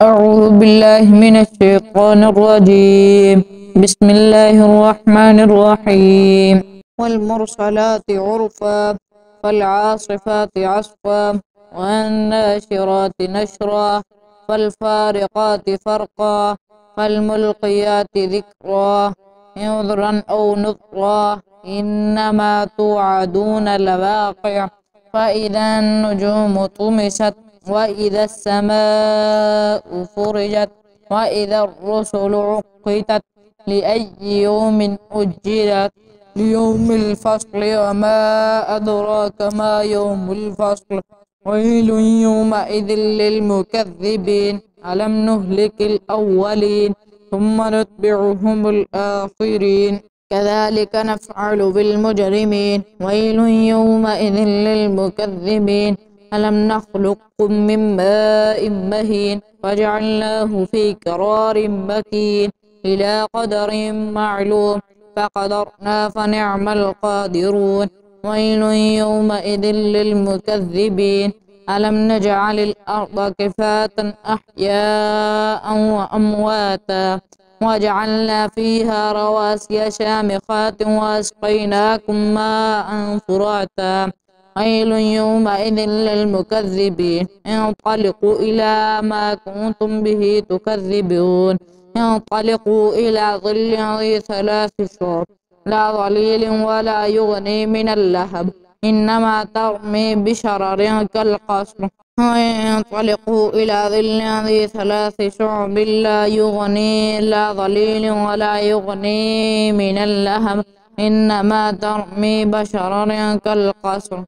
أعوذ بالله من الشيطان الرجيم. بسم الله الرحمن الرحيم. والمرسلات عرفا فالعاصفات عصفا والناشرات نشرا فالفارقات فرقا فالملقيات ذكرا عذرا أو نذرا إنما توعدون لواقع فإذا النجوم طمست وإذا السماء فرجت وإذا الرسل عقتت لأي يوم أجلت ليوم الفصل وما أدراك ما يوم الفصل ويل يومئذ للمكذبين ألم نهلك الأولين ثم نتبعهم الآخرين كذلك نفعل بالمجرمين ويل يومئذ للمكذبين ألم نخلقكم من ماء مهين وجعلناه في قرار مكين إلى قدر معلوم فقدرنا فنعم القادرون ويل يومئذ للمكذبين ألم نجعل الأرض كفاة أحياء وأمواتا وجعلنا فيها رواسي شامخات وأسقيناكم ماء فراتا ويل يومئذ للمكذبين انطلقوا إلى ما كنتم به تكذبون انطلقوا إلى ظل ذي ثلاث شعب لا ظليل ولا يغني من اللهب إنما ترمي بشرر كالقصر انطلقوا إلى ظل ذي ثلاث شعب لا ظليل ولا يغني من اللهب إنما ترمي بشرر كالقصر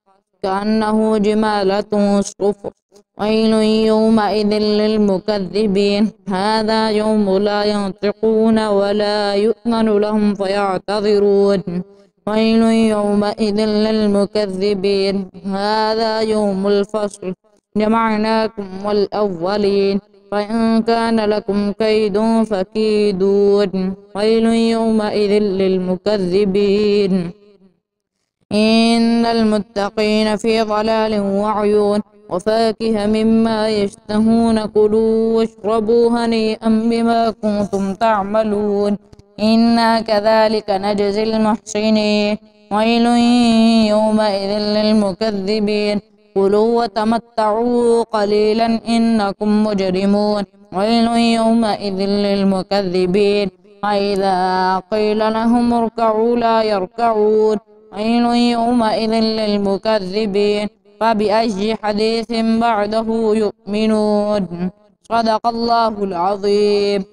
كأنه جمالة صفر ويل يومئذ للمكذبين هذا يوم لا ينطقون ولا يؤذن لهم فيعتذرون ويل يومئذ للمكذبين هذا يوم الفصل جمعناكم والأولين فإن كان لكم كيد فكيدون ويل يومئذ للمكذبين إن المتقين في ضلال وعيون وفاكهة مما يشتهون كلوا واشربوا هنيئا بما كنتم تعملون إنا كذلك نجزي المحسنين ويل يومئذ للمكذبين كلوا وتمتعوا قليلا إنكم مجرمون ويل يومئذ للمكذبين وإذا قيل لهم اركعوا لا يركعون ويل يومئذ للمكذبين فبأي حديث بعده يؤمنون صدق الله العظيم.